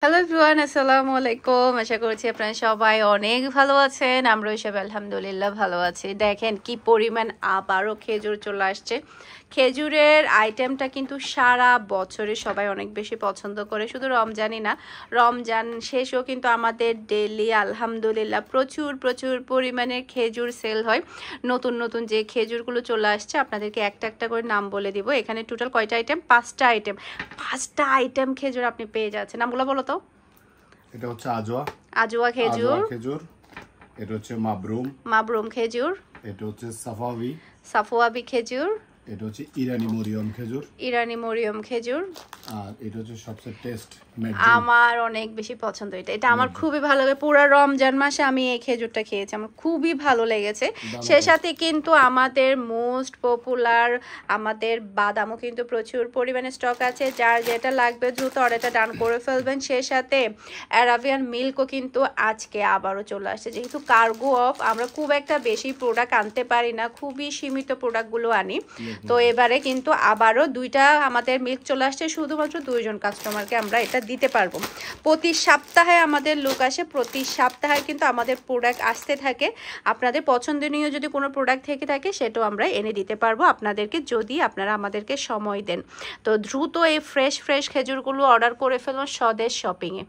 Hello everyone, আসসালামু আলাইকুম। আশা করছি আপনারা সবাই অনেক ভালো আছেন। আমরাও সব আলহামদুলিল্লাহ ভালো আছি। দেখেন কি পরিমাণ আবারও খেজুর চলে আসছে। খেজুরের আইটেমটা কিন্তু সারা বছরে সবাই অনেক বেশি পছন্দ করে, শুধু রমজানই না, রমজান শেষও কিন্তু আমাদের ডেইলি আলহামদুলিল্লাহ প্রচুর প্রচুর পরিমাণে খেজুর সেল হয়। নতুন নতুন যে খেজুরগুলো চলে আসছে আপনাদেরকে একটা একটা করে নাম বলে দিব। এখানে টোটাল কয়টা আইটেম? 5টা আইটেম। 5টা আইটেম খেজুর আপনি পেয়ে যাচ্ছেন। নামগুলো বলো তো। এটা হচ্ছে আজওয়া আজওয়া খেজুর, খেজুর। এটা হচ্ছে মাবরুম মাবরুম খেজুর, এটা হচ্ছে সাফাবি, সাফওয়াবি খেজুর, এটা হচ্ছে ইরানি মরিয়ম খেজুর, ইরানি মরিয়ম খেজুর। আর এটা হচ্ছে সবচেয়ে টেস্ট আমার অনেক বেশি পছন্দ এটা, এটা আমার খুবই ভালো লাগে। পুরো রমজান মাসে আমি এই খেজুরটা খেয়েছি, আমার খুবই ভালো লেগেছে। সে সাথে কিন্তু আমাদের মোস্ট পপুলার আমাদের বাদামও কিন্তু প্রচুর পরিমাণে স্টক আছে। যার যেটা লাগবে দ্রুত অর্ডারটা ডান করে ফেলবেন। সে সাথে অ্যারাবিয়ান মিল্কও কিন্তু আজকে আবারও চলে আসছে। যেহেতু কার্গো অফ, আমরা খুব একটা বেশি প্রোডাক্ট আনতে পারি না, খুবই সীমিত প্রোডাক্টগুলো আনি। তো এবারে কিন্তু আবারও 2টা আমাদের মিল্ক চলে আসছে। শুধুমাত্র 2জন কাস্টমারকে আমরা এটা দিতে পারবো। প্রতি সপ্তাহে আমাদের লোক আসে, প্রতি সপ্তাহে কিন্তু আমাদের প্রোডাক্ট আসতে থাকে। আপনাদের পছন্দনীয় যদি কোনো প্রোডাক্ট থেকে থাকে সেটাও আমরা এনে দিতে পারবো আপনাদেরকে, যদি আপনারা আমাদেরকে সময় দেন। তো দ্রুত এই ফ্রেশ ফ্রেশ খেজুরগুলো অর্ডার করে ফেলুন স্বদেশ শপিংয়ে।